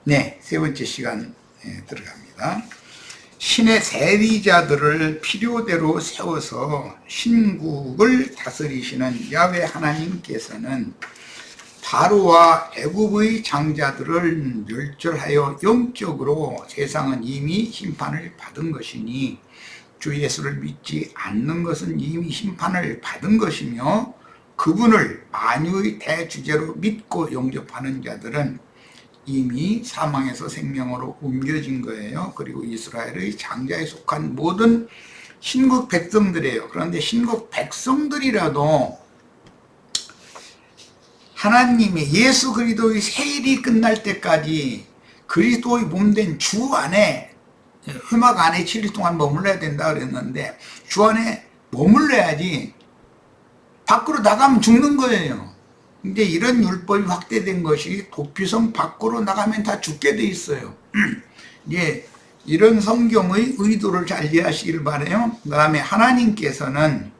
네, 세 번째 시간 들어갑니다. 신의 세리자들을 필요대로 세워서 신국을 다스리시는 야훼 하나님께서는 바로와 애굽의 장자들을 멸절하여 영적으로 세상은 이미 심판을 받은 것이니 주 예수를 믿지 않는 것은 이미 심판을 받은 것이며 그분을 만유의 대주제로 믿고 영접하는 자들은 이미 사망에서 생명으로 옮겨진 거예요. 그리고 이스라엘의 장자에 속한 모든 신국 백성들이에요. 그런데 신국 백성들이라도 하나님이 예수 그리스도의 세일이 끝날 때까지 그리스도의 몸된 주 안에 회막 안에 7일 동안 머물러야 된다 그랬는데 주 안에 머물러야지 밖으로 나가면 죽는 거예요. 근데 이런 율법이 확대된 것이 도피성 밖으로 나가면 다 죽게 돼 있어요. 예, 이런 성경의 의도를 잘 이해하시길 바라요. 그 다음에 하나님께서는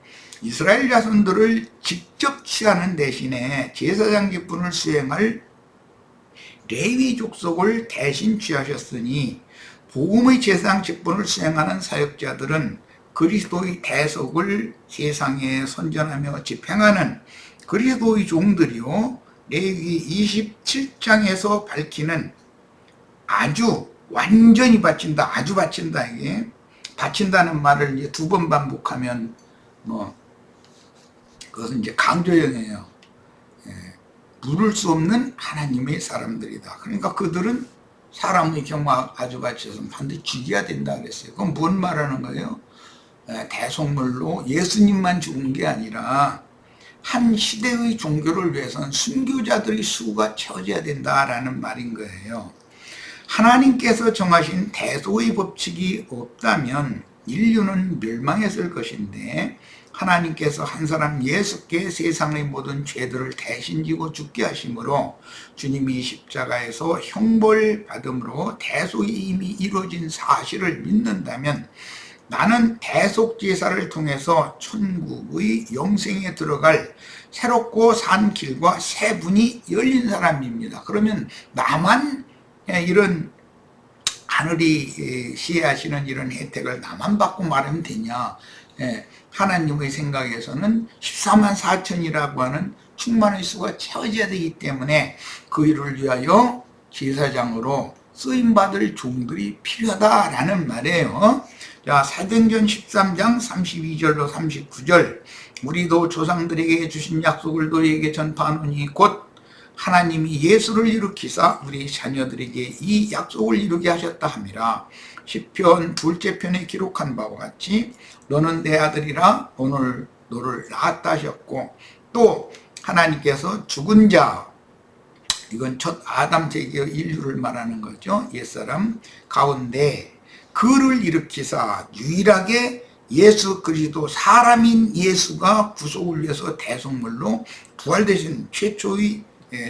이스라엘 자손들을 직접 취하는 대신에 제사장 직분을 수행할 레위 족속을 대신 취하셨으니 복음의 제사장 직분을 수행하는 사역자들은 그리스도의 대속을 세상에 선전하며 집행하는 그리스도의 종들이요, 레위기 27장에서 밝히는 아주 완전히 바친다, 아주 바친다, 이게 바친다는 말을 이제 두 번 반복하면 그것은 이제 강조형이에요. 물을 수 없는 하나님의 사람들이다. 그러니까 그들은 사람의 경우 아주 바쳐서 반드시 죽여야 된다 그랬어요. 그건 뭔 말하는 거예요? 대속물로 예수님만 죽은 게 아니라 한 시대의 종교를 위해서는 순교자들의 수가 채워져야 된다라는 말인 거예요. 하나님께서 정하신 대속의 법칙이 없다면 인류는 멸망했을 것인데 하나님께서 한 사람 예수께 세상의 모든 죄들을 대신 지고 죽게 하심으로 주님이 십자가에서 형벌 받음으로 대속이 이미 이루어진 사실을 믿는다면 나는 대속 제사를 통해서 천국의 영생에 들어갈 새롭고 산 길과 새 문이 열린 사람입니다. 그러면 나만 이런 하늘이 시해하시는 이런 혜택을 나만 받고 말하면 되냐? 하나님의 생각에서는 14만 4천이라고 하는 충만의 수가 채워져야 되기 때문에 그 일을 위하여 제사장으로 쓰임받을 종들이 필요하다라는 말이에요. 자, 사도행전 13장 32절로 39절 우리도 조상들에게 주신 약속을 너희에게 전파하노니 곧 하나님이 예수를 일으키사 우리 자녀들에게 이 약속을 이루게 하셨다 함이라. 시편 둘째 편에 기록한 바와 같이 너는 내 아들이라 오늘 너를 낳았다 하셨고 또 하나님께서 죽은 자 이건 첫 아담 제기의 인류를 말하는 거죠. 옛사람 가운데 그를 일으키사 유일하게 예수 그리스도 사람인 예수가 구속을 위해서 대속물로 부활되신 최초의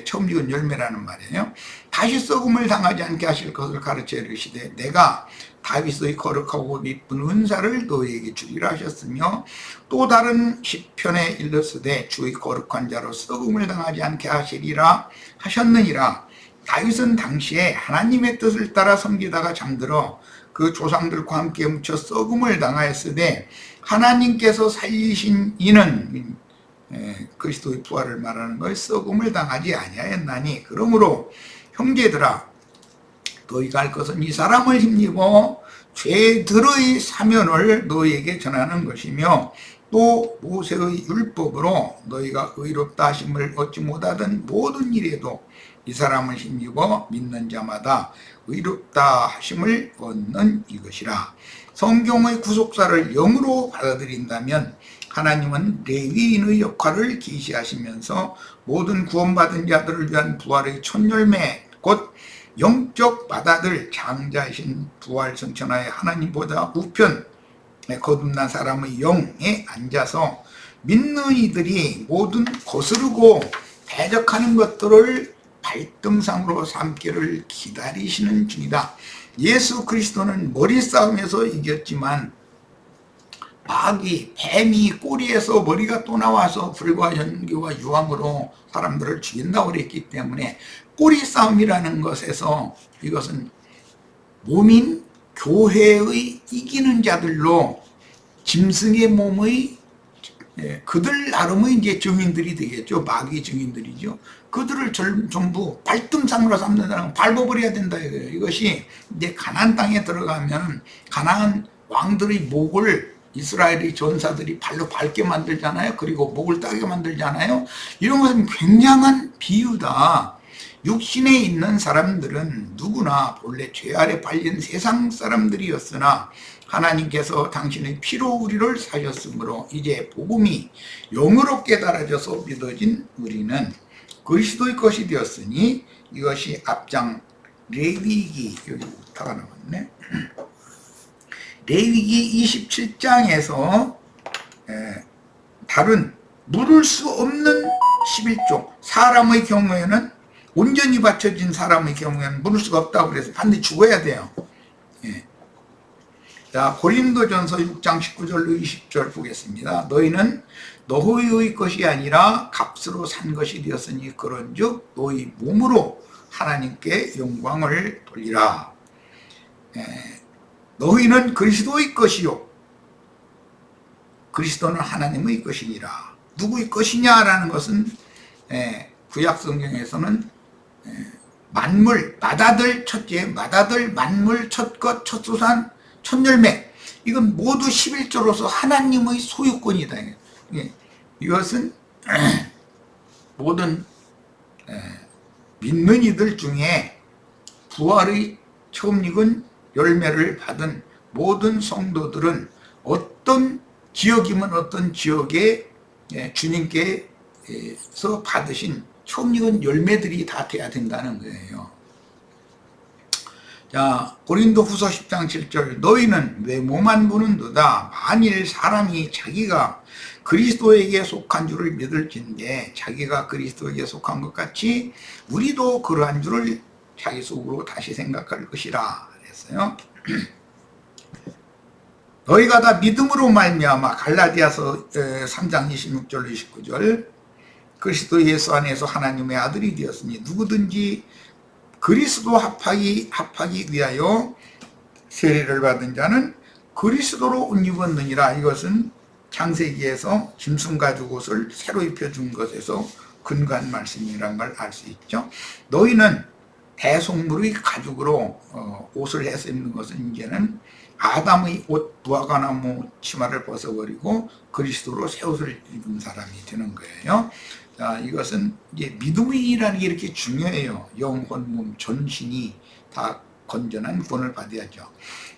처음 익은 열매라는 말이에요. 다시 썩음을 당하지 않게 하실 것을 가르쳐 이르시되 내가 다윗의 거룩하고 이쁜 은사를 너희에게 주리라 하셨으며 또 다른 시편에 일렀으되 주의 거룩한 자로 썩음을 당하지 않게 하시리라 하셨느니라. 다윗은 당시에 하나님의 뜻을 따라 섬기다가 잠들어 그 조상들과 함께 묻혀 썩음을 당하였으되 하나님께서 살리신 이는 그리스도의 부활을 말하는 걸 썩음을 당하지 아니하였나니 그러므로 형제들아 너희가 할 것은 이 사람을 힘입어 죄들의 사면을 너희에게 전하는 것이며 또 모세의 율법으로 너희가 의롭다 하심을 얻지 못하던 모든 일에도 이 사람을 힘입어 믿는 자마다 의롭다 하심을 얻는 이것이라. 성경의 구속사를 영으로 받아들인다면 하나님은 레위인의 역할을 계시하시면서 모든 구원받은 자들을 위한 부활의 첫 열매 곧 영적 바다들 장자이신 부활 성천하에 하나님보다 우편 거듭난 사람의 영에 앉아서 믿는 이들이 모든 거스르고 대적하는 것들을 발등상으로 삼기를 기다리시는 중이다. 예수 그리스도는 머리 싸움에서 이겼지만 마귀, 뱀이 꼬리에서 머리가 또 나와서 불과 연기와 유황으로 사람들을 죽인다고 그랬기 때문에 꼬리 싸움이라는 것에서 이것은 몸인 교회의 이기는 자들로 짐승의 몸의 그들 나름의 이제 증인들이 되겠죠. 마귀 증인들이죠. 그들을 전부 발등상으로 삼는다는 밟아버려야 된다 이거예요. 이것이 이제 가나안 땅에 들어가면 가나안 왕들의 목을 이스라엘의 전사들이 발로 밟게 만들잖아요. 그리고 목을 따게 만들잖아요. 이런 것은 굉장한 비유다. 육신에 있는 사람들은 누구나 본래 죄 아래 팔린 세상 사람들이었으나 하나님께서 당신의 피로 우리를 사셨으므로 이제 복음이 영으로 깨달아져서 믿어진 우리는 그리스도의 것이 되었으니 이것이 앞장 레위기, 여기 부터가 나왔네. 레위기 27장에서 다른 물을 수 없는 11조, 사람의 경우에는 온전히 받쳐진 사람의 경우에는 물을 수가 없다고 그래서 반드시 죽어야 돼요. 자, 고린도전서 6장 19절로 20절 보겠습니다. 너희는 너희의 것이 아니라 값으로 산 것이 되었으니 그런즉 너희 몸으로 하나님께 영광을 돌리라. 너희는 그리스도의 것이요 그리스도는 하나님의 것이니라. 누구의 것이냐라는 것은 구약 성경에서는 만물, 맏아들 첫째, 맏아들, 만물, 첫것, 첫수산, 첫열매, 이건 모두 11조로서 하나님의 소유권이다. 이것은 모든 믿는 이들 중에 부활의 처음 익은 열매를 받은 모든 성도들은 어떤 지역이면 어떤 지역에 주님께서 받으신 처음 익은 열매들이 다 돼야 된다는 거예요. 자, 고린도후서 10장 7절 너희는 외모만 보는도다. 만일 사람이 자기가 그리스도에게 속한 줄을 믿을진데 자기가 그리스도에게 속한 것 같이 우리도 그러한 줄을 자기 속으로 다시 생각할 것이라 그랬어요. 너희가 다 믿음으로 말미암아 갈라디아서 3장 26절 29절 그리스도 예수 안에서 하나님의 아들이 되었으니 누구든지 그리스도 합하기 위하여 세례를 받은 자는 그리스도로 옷 입었느니라. 이것은 창세기에서 짐승 가죽 옷을 새로 입혀준 것에서 근거한 말씀이란 걸 알 수 있죠. 너희는 대속물의 가죽으로 옷을 해서 입는 것은 이제는 아담의 옷 무화과나무 치마를 벗어버리고 그리스도로 새 옷을 입은 사람이 되는 거예요. 자, 이것은 이제 믿음이라는 게 이렇게 중요해요. 영혼, 몸, 전신이 다 건전한 구원을 받아야죠.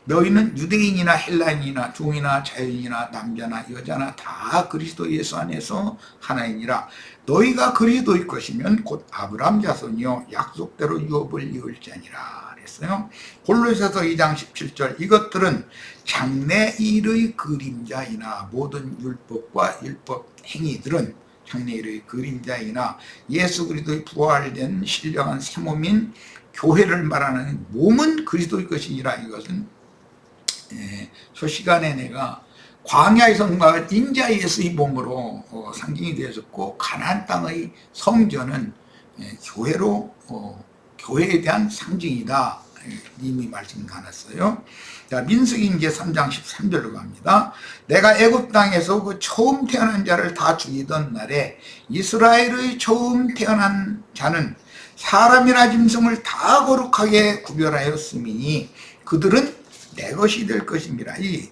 너희는 유대인이나 헬라인이나 종이나 자유인이나 남자나 여자나 다 그리스도 예수 안에서 하나이니라. 너희가 그리스도의 것이면 곧 아브라함 자손이요 약속대로 유업을 이을 자니라 그랬어요. 골로새서 2장 17절 이것들은 장래 일의 그림자이나 모든 율법과 율법 행위들은 장래일의 그림자이나 예수 그리스도의 부활된 신령한 새 몸인 교회를 말하는 몸은 그리스도의 것이니라. 이것은 저 시간에 내가 광야의 성과 인자 예수의 몸으로 상징이 되어졌고 가나안 땅의 성전은 교회로 교회에 대한 상징이다. 이미 말씀 나눴어요. 자, 민수기 이제 3장 13절로 갑니다. 내가 애굽 땅에서 그 처음 태어난 자를 다 죽이던 날에 이스라엘의 처음 태어난 자는 사람이나 짐승을 다 거룩하게 구별하였으니 그들은 내 것이 될 것입니다. 이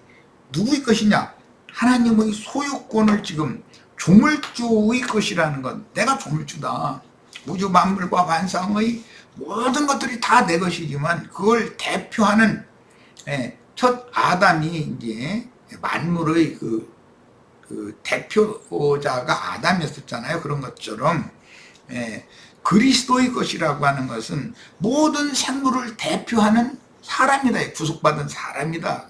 누구의 것이냐? 하나님의 소유권을 지금 조물주의 것이라는 건 내가 조물주다. 우주 만물과万상의 모든 것들이 다 내 것이지만 그걸 대표하는 첫 아담이 이제 만물의 그 대표자가 아담이었었잖아요. 그런 것처럼 그리스도의 것이라고 하는 것은 모든 생물을 대표하는 사람이다. 구속받은 사람이다.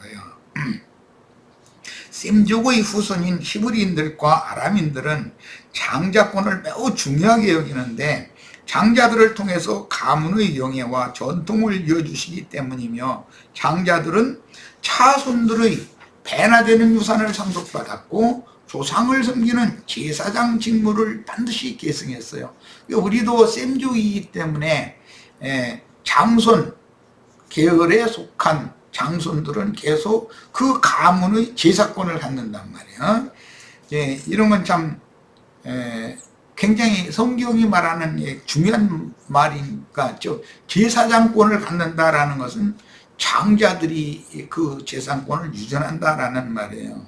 셈족의 후손인 히브리인들과 아람인들은 장자권을 매우 중요하게 여기는데 장자들을 통해서 가문의 영예와 전통을 이어주시기 때문이며 장자들은 차손들의 배나 되는 유산을 상속받았고 조상을 섬기는 제사장 직무를 반드시 계승했어요. 우리도 셈족이기 때문에 장손 계열에 속한 장손들은 계속 그 가문의 제사권을 갖는단 말이에요. 이런 건 참 굉장히 성경이 말하는 중요한 말이니까, 제사장권을 갖는다라는 것은 장자들이 그 제사권을 유전한다라는 말이에요.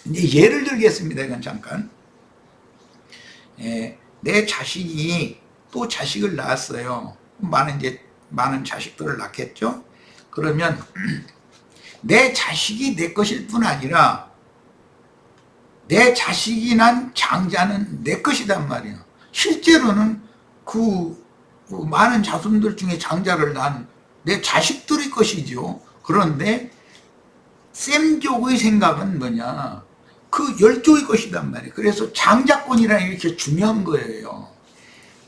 이제 예를 들겠습니다. 이건 잠깐. 내 자식이 또 자식을 낳았어요. 많은 자식들을 낳겠죠. 그러면 내 자식이 내 것일 뿐 아니라 내 자식이 난 장자는 내 것이단 말이에요. 실제로는 그 많은 자손들 중에 장자를 낳은 내 자식들의 것이죠. 그런데 셈족의 생각은 뭐냐, 그 열조의 것이단 말이에요. 그래서 장자권이라는 게 이렇게 중요한 거예요.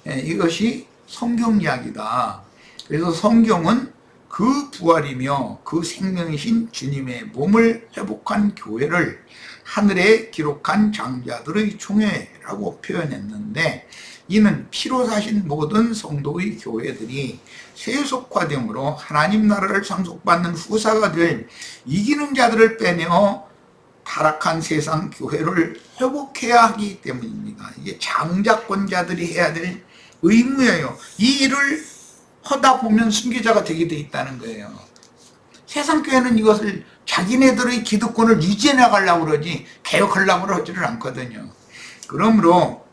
이것이 성경 이야기다. 그래서 성경은 그 부활이며 그 생명이신 주님의 몸을 회복한 교회를 하늘에 기록한 장자들의 총회라고 표현했는데, 이는 피로 사신 모든 성도의 교회들이 세속화됨으로 하나님 나라를 상속받는 후사가 될 이기는 자들을 빼내어 타락한 세상 교회를 회복해야 하기 때문입니다. 이게 장자권자들이 해야 될 의무예요. 이 일을 하다 보면 순교자가 되게 돼 있다는 거예요. 세상 교회는 이것을 자기네들의 기득권을 유지해 나가려고 그러지 개혁하려고 그러지를 않거든요. 그러므로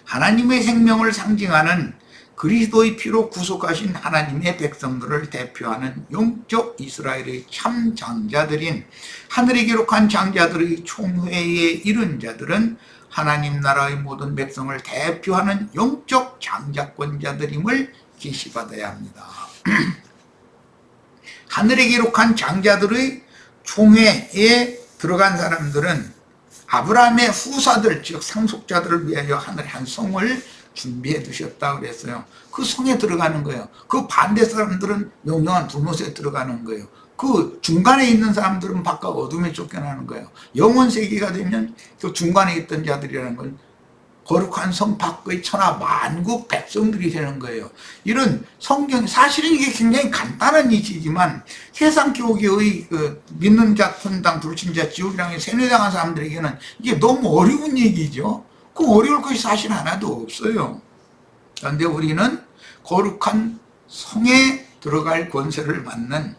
하나님의 생명을 상징하는 그리스도의 피로 구속하신 하나님의 백성들을 대표하는 영적 이스라엘의 참 장자들인 하늘에 기록한 장자들의 총회에 이른 자들은 하나님 나라의 모든 백성을 대표하는 영적 장자권자들임을 계시받아야 합니다. 하늘에 기록한 장자들의 총회에 들어간 사람들은 아브라함의 후사들, 즉 상속자들을 위하여 하늘에 한 성을 준비해 두셨다고 그랬어요. 그 성에 들어가는 거예요. 그 반대 사람들은 영영한 불못에 들어가는 거예요. 그 중간에 있는 사람들은 바깥 어둠에 쫓겨나는 거예요. 영원 세계가 되면 그 중간에 있던 자들이라는 건 거룩한 성 밖의 천하 만국 백성들이 되는 거예요. 이런 성경, 사실은 이게 굉장히 간단한 이치지만 세상 교계의 믿는 자 천당, 불신자 지옥이라는 세뇌당한 사람들에게는 이게 너무 어려운 얘기죠. 그 어려울 것이 사실 하나도 없어요. 그런데 우리는 거룩한 성에 들어갈 권세를 받는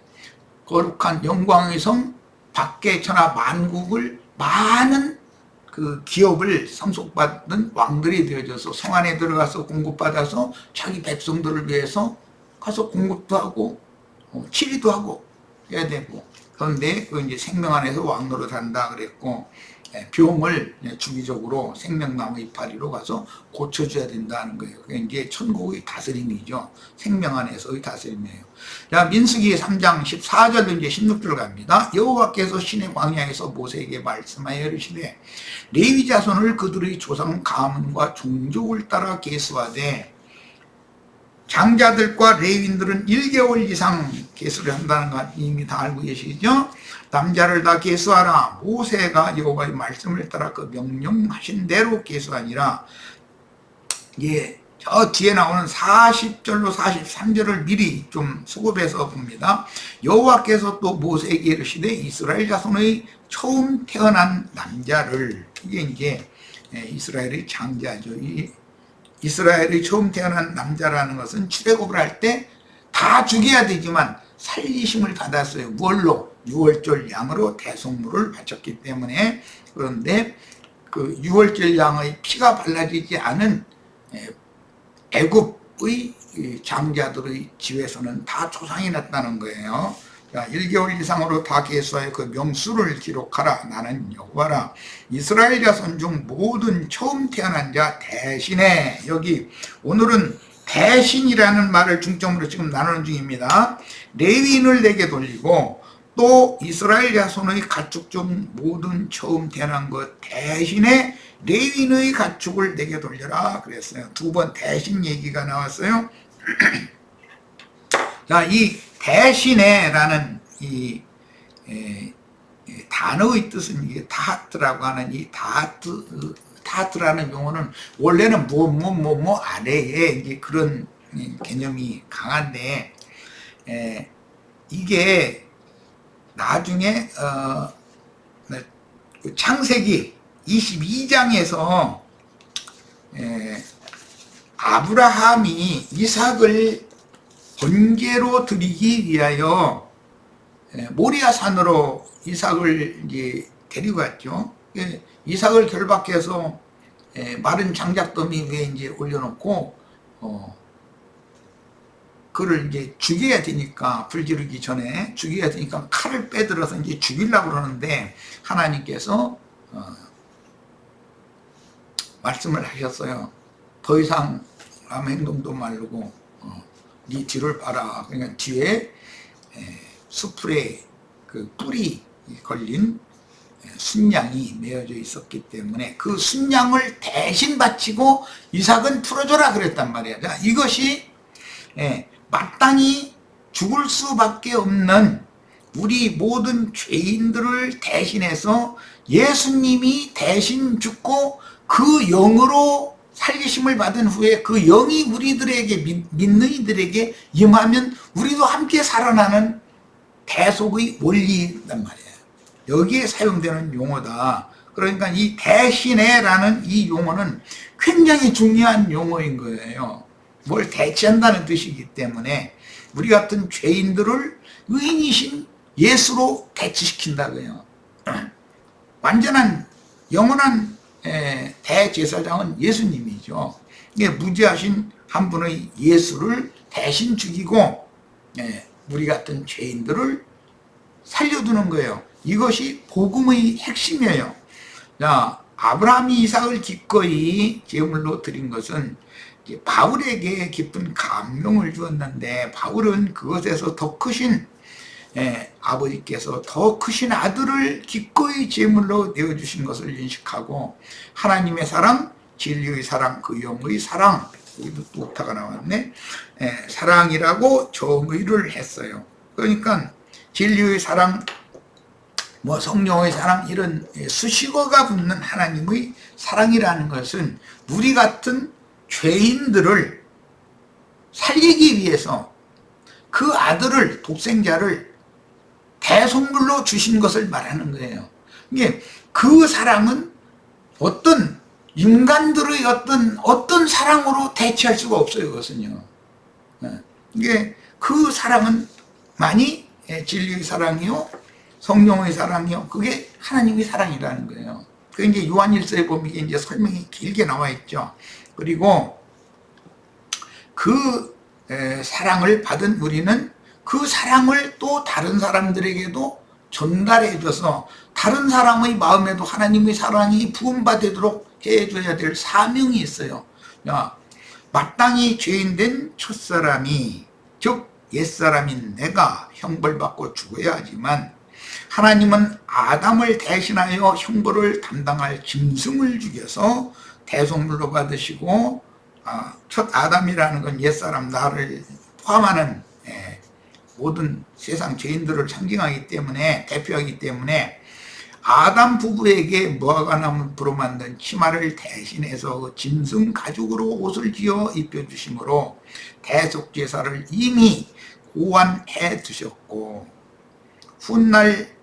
거룩한 영광의 성 밖의 천하 만국을 많은 그 기업을 상속받는 왕들이 되어져서 성 안에 들어가서 공급받아서 자기 백성들을 위해서 가서 공급도 하고 치리도 하고 해야 되고, 그런데 그 이제 생명 안에서 왕노릇 한다 그랬고, 병을 주기적으로 생명나무 이파리로 가서 고쳐줘야 된다는 거예요. 그게 이제 천국의 다스림이죠. 생명 안에서의 다스림이에요. 자, 민수기 3장 14절로 이제 16절 갑니다. 여호와께서 시내 광야에서 모세에게 말씀하여 이르시되 레위 자손을 그들의 조상 가문과 종족을 따라 계수하되, 장자들과 레위인들은 1개월 이상 계수를 한다는 것 이미 다 알고 계시죠? 남자를 다 계수하라. 모세가 여호와의 말씀을 따라 그 명령하신 대로 계수하니라. 예, 저 뒤에 나오는 40절로 43절을 미리 좀 수급해서 봅니다. 여호와께서 또 모세에게 이르시되 이스라엘 자손의 처음 태어난 남자를, 이게 이제 이스라엘의 장자죠. 이스라엘의 처음 태어난 남자라는 것은 출애굽을 할 때 다 죽여야 되지만 살리심을 받았어요. 무얼로? 유월절 양으로 대속물을 바쳤기 때문에. 그런데 그 유월절 양의 피가 발라지지 않은 애굽의 장자들의 집에서는 다 조상이 났다는 거예요. 자, 1개월 이상으로 다 계수하여 그 명수를 기록하라. 나는 여호와라. 이스라엘 자손 중 모든 처음 태어난 자 대신에, 여기 오늘은 대신이라는 말을 중점으로 지금 나누는 중입니다. 레위인을 내게 돌리고 또 이스라엘 자손의 가축 중 모든 처음 태어난 것 대신에 레위인의 가축을 내게 돌려라 그랬어요. 두 번 대신 얘기가 나왔어요. 자, 이 대신에라는 이 단어의 뜻은 이게 다하트라고 하는 이 다하트라는 용어는 원래는 뭐 아래에 이제 그런 개념이 강한데, 이게 나중에 창세기 22장에서 아브라함이 이삭을 번제로 드리기 위하여 모리아 산으로 이삭을 이제 데리고 갔죠. 이삭을 결박해서 마른 장작더미 위에 이제 올려놓고 그를 이제 죽여야 되니까, 불 지르기 전에 죽여야 되니까 칼을 빼들어서 이제 죽이려고 그러는데 하나님께서 말씀을 하셨어요. 더 이상 아무 행동도 말고 네 뒤를 봐라. 그러니까 뒤에 수풀에 그 뿔이 걸린 순양이 메어져 있었기 때문에 그 순양을 대신 바치고 이삭은 풀어줘라 그랬단 말이야. 자, 이것이 마땅히 죽을 수밖에 없는 우리 모든 죄인들을 대신해서 예수님이 대신 죽고 그 영으로 살리심을 받은 후에 그 영이 우리들에게, 믿는 이들에게 임하면 우리도 함께 살아나는 대속의 원리란 말이에요. 여기에 사용되는 용어다. 그러니까 이 대신해라는 이 용어는 굉장히 중요한 용어인 거예요. 뭘 대체한다는 뜻이기 때문에 우리 같은 죄인들을 의인이신 예수로 대체시킨다고요. 완전한 영원한 대제사장은 예수님이죠. 이게 무죄하신 한 분의 예수를 대신 죽이고 우리 같은 죄인들을 살려두는 거예요. 이것이 복음의 핵심이에요. 자, 아브라함이 이삭을 기꺼이 제물로 드린 것은 바울에게 깊은 감명을 주었는데, 바울은 그것에서 더 크신 아버지께서 더 크신 아들을 기꺼이 제물로 내어주신 것을 인식하고, 하나님의 사랑, 진리의 사랑, 그 영의 사랑, 여기도 또 오타가 나왔네, 사랑이라고 정의를 했어요. 그러니까 진리의 사랑, 뭐 성령의 사랑, 이런 수식어가 붙는 하나님의 사랑이라는 것은 우리 같은 죄인들을 살리기 위해서 그 아들을, 독생자를 대속물로 주신 것을 말하는 거예요. 이게 그 사랑은 어떤 인간들의 어떤 사랑으로 대체할 수가 없어요. 그것은요. 이게 그 사랑은 많이 진리의 사랑이요, 성령의 사랑이요, 그게 하나님의 사랑이라는 거예요. 그 이제 요한일서에 보면 이제 설명이 길게 나와 있죠. 그리고 그 사랑을 받은 우리는 그 사랑을 또 다른 사람들에게도 전달해줘서 다른 사람의 마음에도 하나님의 사랑이 부음받도록 해줘야 될 사명이 있어요. 마땅히 죄인된 첫사람이, 즉 옛사람인 내가 형벌받고 죽어야 하지만, 하나님은 아담을 대신하여 형벌을 담당할 짐승을 죽여서 대속물로 받으시고, 첫 아담이라는 건 옛사람, 나를 포함하는 모든 세상 죄인들을 상징하기 때문에, 대표하기 때문에 아담 부부에게 무화과 나무로 만든 치마를 대신해서 짐승 가죽으로 옷을 지어 입혀주심으로 대속제사를 이미 고안해 두셨고, 훗날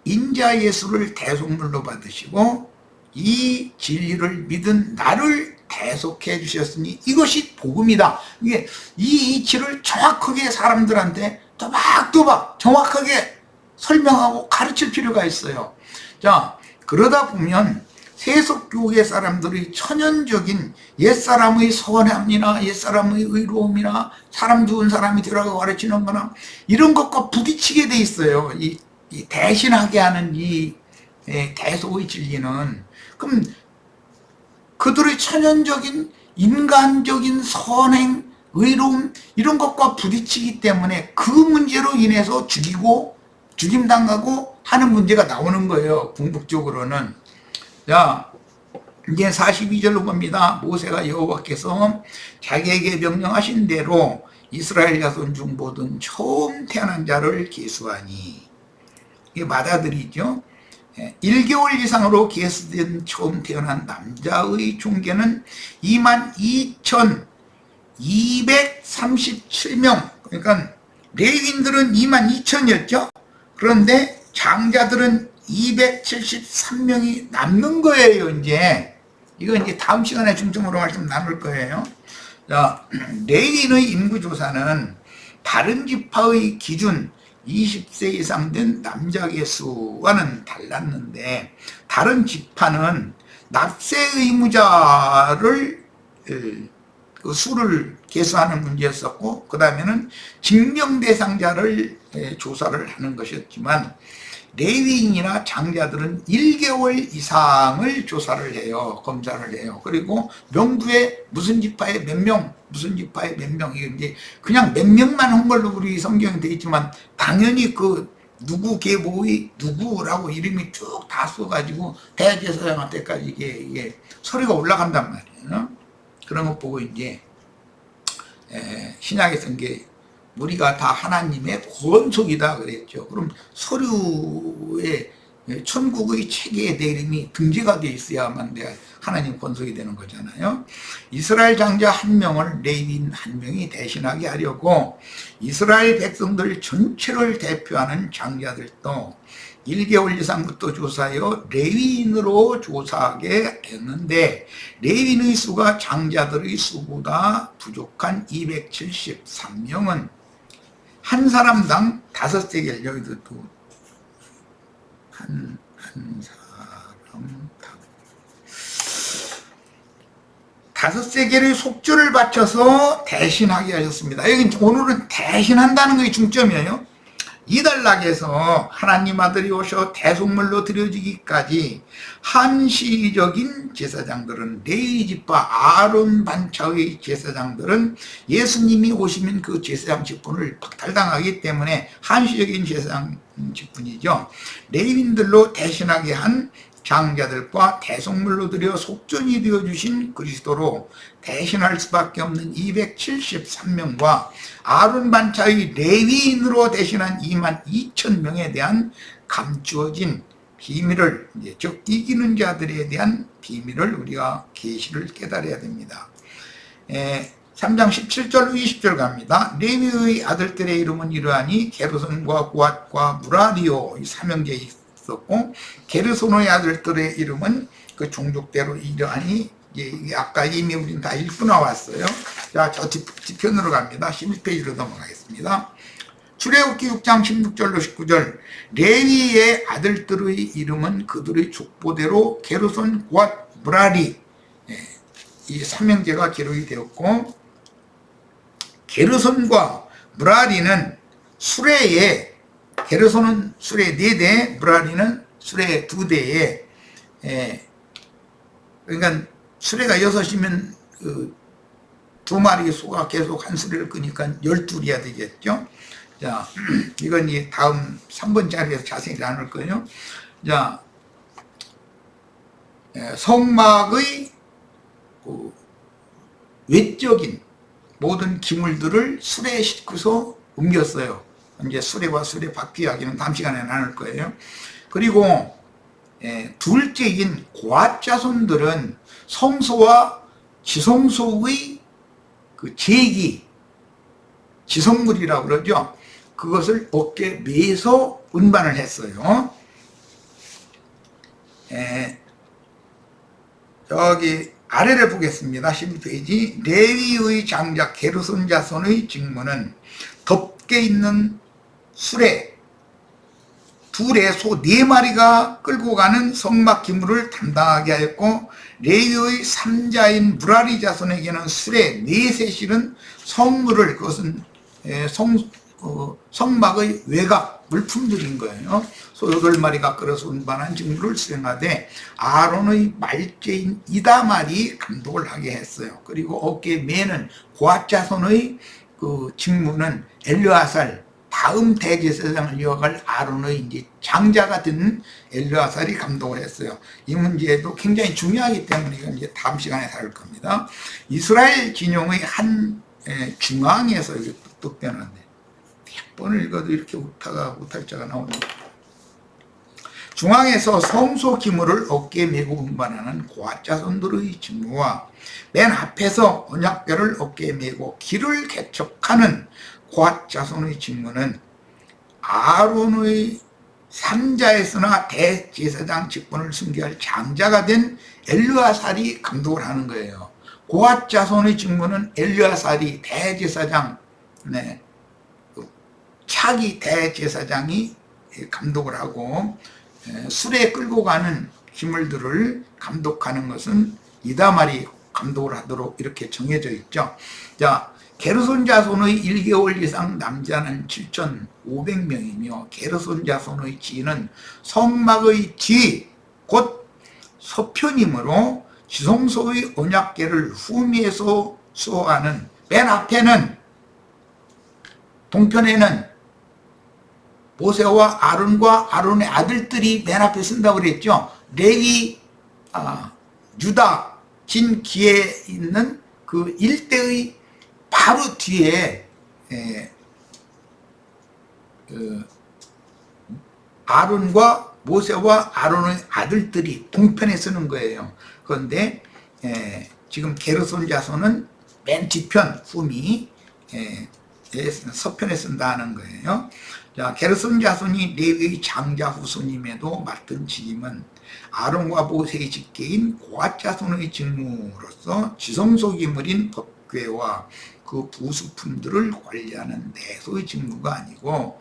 인자 예수를 대속물로 받으시고 이 진리를 믿은 나를 대속해 주셨으니 이것이 복음이다. 이게 이 이치를 정확하게 사람들한테 또박또박 정확하게 설명하고 가르칠 필요가 있어요. 자, 그러다 보면 세속교계 사람들의 천연적인 옛사람의 선함이나 옛사람의 의로움이나 사람 좋은 사람이 되라고 가르치는 거나 이런 것과 부딪히게 돼 있어요. 이 대신하게 하는 이 대속의 진리는. 그럼 그들의 천연적인 인간적인 선행, 의로움 이런 것과 부딪히기 때문에 그 문제로 인해서 죽임당하고 하는 문제가 나오는 거예요. 궁극적으로는. 자, 이제 42절로 봅니다. 모세가 여호와께서 자기에게 명령하신 대로 이스라엘 자손 중 모든 처음 태어난 자를 계수하니, 이게 맏아들이죠. 1개월 이상으로 계수된 처음 태어난 남자의 총계는 22,237명. 그러니까 레위인들은 22,000이었죠. 그런데 장자들은 273명이 남는 거예요. 이제 이건 이제 다음 시간에 중점으로 말씀 나눌 거예요. 자, 레위인의 인구조사는 다른 지파의 기준 20세 이상 된 남자 개수와는 달랐는데, 다른 지파는 납세 의무자를 그 수를 계수하는 문제였었고, 그 다음에는 징령 대상자를 조사를 하는 것이었지만, 레위인이나 장자들은 1개월 이상을 조사를 해요. 검사를 해요. 그리고 명부에 무슨 지파에 몇 명, 무슨 지파에 몇 명, 이게 그냥 몇 명만 한 걸로 우리 성경에 되어 있지만, 당연히 그 누구 계보의 누구라고 이름이 쭉 다 써가지고 대제사장한테까지 이게 서류가 올라간단 말이에요. 그런 거 보고 이제 신약에서 이게 우리가 다 하나님의 권속이다 그랬죠. 그럼 서류에 천국의 체계에 내 이름이 등재가 되어 있어야만 내가 하나님 권속이 되는 거잖아요. 이스라엘 장자 한 명을 레위인 한 명이 대신하게 하려고 이스라엘 백성들 전체를 대표하는 장자들도 1개월 이상부터 조사하여 레위인으로 조사하게 했는데, 레위인의 수가 장자들의 수보다 부족한 273명은 한 사람당 5세겔, 여기도 또 한 사람당 5세겔의 속주를 바쳐서 대신하게 하셨습니다. 여기 오늘은 대신한다는 것이 중점이에요. 이달락에서 하나님 아들이 오셔 대속물로 드려지기까지 한시적인 제사장들은, 레위 지파 아론 반차의 제사장들은 예수님이 오시면 그 제사장 직분을 박탈당하기 때문에 한시적인 제사장 직분이죠. 레위인들로 대신하게 한 장자들과 대속물로 드려 속전이 되어주신 그리스도로 대신할 수밖에 없는 273명과 아론 반차의 레위인으로 대신한 22,000명에 대한 감추어진 비밀을, 즉 이기는 자들에 대한 비밀을 우리가 계시를 깨달아야 됩니다. 3장 17절로 20절 갑니다. 레위의 아들들의 이름은 이러하니 게르손과 고앗과 무라리오 이 삼형제 있었고, 게르손의 아들들의 이름은 그 종족대로 이러하니, 이게 아까 이미 우리는 다 읽고 나왔어요. 자, 저 뒤편으로 갑니다. 11페이지로 넘어가겠습니다. 출애굽기 6장 16절로 19절, 레위의 아들들의 이름은 그들의 족보대로 게르손, 고앗, 무라리 이 삼형제가 기록이 되었고, 게르손과 무라리는 수레에, 게르손은 수레 4대, 무라리는 수레 2대에, 그러니까 수레가 6이면 그 2마리 소가 계속 한 수레를 끄니까 12이야 되겠죠. 자, 이건 이 다음 3번 자리에서 자세히 나눌 거예요. 자, 성막의 그 외적인 모든 기물들을 수레에 싣고서 옮겼어요. 이제 수레와 수레 바퀴 이야기는 다음 시간에 나눌 거예요. 그리고 둘째인 고앗 자손들은 성소와 지성소의 그 제기, 지성물이라고 그러죠. 그것을 어깨에 매서 운반을 했어요. 저기 아래를 보겠습니다. 11페이지. 레위의 장자 게르손 자손의 직무는 덮개 있는 수레, 둘에 소 4마리가 끌고 가는 성막 기물을 담당하게 하였고, 레위의 3자인 무라리 자손에게는 수레 4세 실은 성물을, 그것은 성막의 외곽 물품들인 거예요. 소 8마리가 끌어서 운반한 직무를 수행하되, 아론의 말제인 이다말이 감독을 하게 했어요. 그리고 어깨에 매는 고앗 자손의 그 직무는 엘르아살, 다음 대제사장을 이어갈 아론의 이제 장자가 된 엘르아살이 감독을 했어요. 이 문제도 굉장히 중요하기 때문에 이건 이제 다음 시간에 다룰 겁니다. 이스라엘 진영의 한 중앙에서 이게 뚝뚝 변하는데 몇 번을 읽어도 이렇게 우타가 우탈자가 나오는. 중앙에서 성소 기물을 어깨에 메고 운반하는 고앗 자손들의 직무와 맨 앞에서 언약궤를 어깨에 메고 길을 개척하는 고앗 자손의 직무는 아론의 산자에서나 대제사장 직분을 승계할 장자가 된 엘르아살이 감독을 하는 거예요. 고앗 자손의 직무는 엘르아살이 대제사장, 차기 대제사장이 감독을 하고, 수레에 끌고 가는 기물들을 감독하는 것은 이다말이 감독을 하도록 이렇게 정해져 있죠. 자, 게르손 자손의 1개월 이상 남자는 7,500명이며 게르손 자손의 지는 성막의 지, 곧 서편이므로 지성소의 언약궤를 후미에서 수호하는, 맨 앞에는 동편에는 모세와 아론과 아론의 아들들이 맨 앞에 쓴다고 그랬죠. 레위, 유다, 진기에 있는 그 일대의 바로 뒤에 아론과 모세와 아론의 아들들이 동편에 쓰는 거예요. 그런데 지금 게르손 자손은 맨 뒤편 후미 서편에 쓴다는 거예요. 자, 게르손 자손이 레위의 장자 후손임에도 맡은 직임은 아론과 모세의 직계인 고앗 자손의 직무로서 지성소 기물인 법궤와 그 부수품들을 관리하는 내소의 직무가 아니고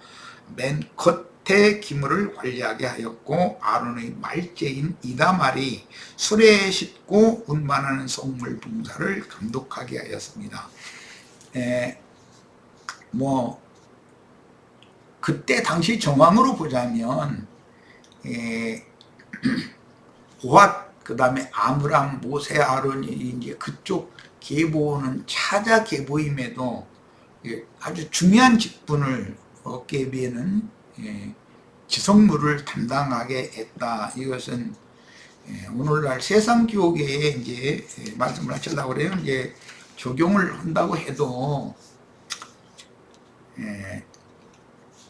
맨 겉에 기물을 관리하게 하였고, 아론의 말제인 이다말이 수레에 싣고 운반하는 성물 봉사를 감독하게 하였습니다. 그때 당시 정황으로 보자면 고앗, 그 다음에 아므람, 모세, 아론이 이제 그쪽 계보는 차자 계보임에도 아주 중요한 직분을 어깨에 메는 지성물을 담당하게 했다. 이것은 오늘날 세상교계에 이제 말씀을 하시려고 그래요. 이제 적용을 한다고 해도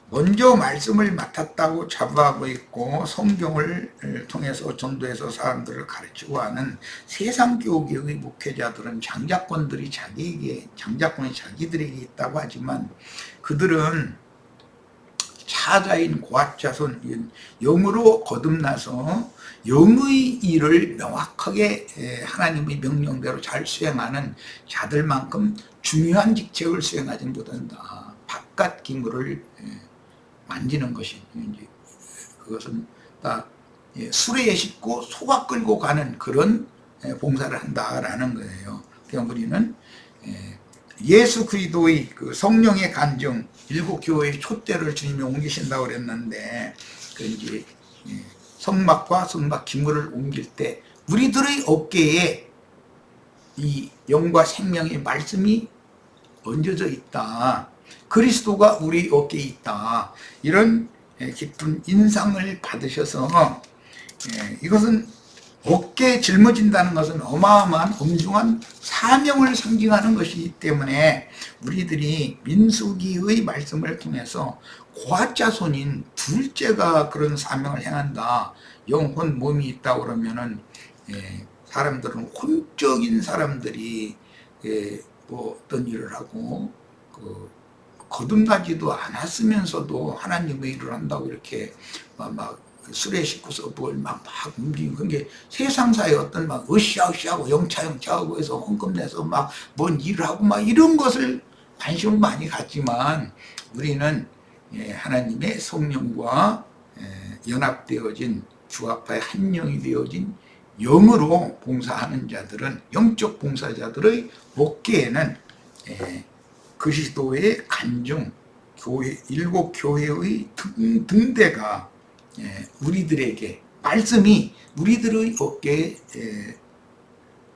먼저 말씀을 맡았다고 자부하고 있고 성경을 통해서 전도해서 사람들을 가르치고 하는 세상교계의 목회자들은 장자권이 자기들에게 있다고 하지만, 그들은 차자인 고앗 자손, 영으로 거듭나서 영의 일을 명확하게 하나님의 명령대로 잘 수행하는 자들만큼 중요한 직책을 수행하지 못한다. 바깥 기물을 만지는 것이, 그것은 다 수레에 싣고 소가 끌고 가는 그런 봉사를 한다라는 거예요. 그러니까 우리는 예수 그리스도의 그 성령의 간증, 일곱 교회의 촛대를 주님이 옮기신다고 그랬는데, 그 이제 성막과 성막 기물을 옮길 때 우리들의 어깨에 이 영과 생명의 말씀이 얹어져 있다. 그리스도가 우리 어깨에 있다. 이런 깊은 인상을 받으셔서, 이것은 어깨에 짊어진다는 것은 어마어마한 엄중한 사명을 상징하는 것이기 때문에 우리들이 민수기의 말씀을 통해서 고앗 자손인 둘째가 그런 사명을 행한다. 영혼 몸이 있다 그러면은 사람들은 혼적인 사람들이 어떤 일을 하고 거듭나지도 않았으면서도 하나님의 일을 한다고 이렇게 막 수레 싣고서 막 움직이고, 그게 세상사의 어떤 막 으쌰으쌰하고 영차영차하고 해서 헌금 내서 막 뭔 일을 하고 막 이런 것을 관심을 많이 갖지만, 우리는 하나님의 성령과 연합되어진 주 앞에 한 영이 되어진 영으로 봉사하는 자들은, 영적 봉사자들의 어깨에는 그리스도의 간증, 교회, 일곱 교회의 등대가 우리들에게, 말씀이 우리들의 어깨에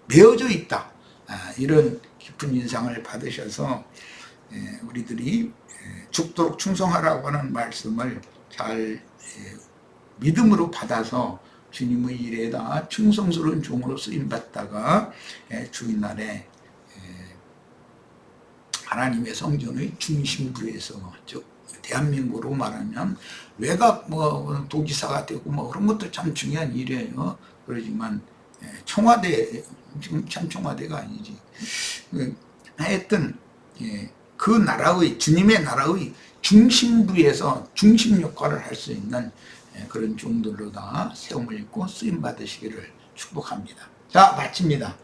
메어져 있다. 이런 깊은 인상을 받으셔서 우리들이 죽도록 충성하라고 하는 말씀을 잘 믿음으로 받아서 주님의 일에다 충성스러운 종으로 쓰임받다가 주일날에 하나님의 성전의 중심부에서, 즉 대한민국으로 말하면 외곽 뭐 도지사가 되고 뭐 그런 것도 참 중요한 일이에요. 그러지만 청와대 지금 참 청와대가 아니지. 하여튼 그 나라의 주님의 나라의 중심부에서 중심 역할을 할 수 있는 그런 종들로 다 세움을 입고 쓰임 받으시기를 축복합니다. 자, 마칩니다.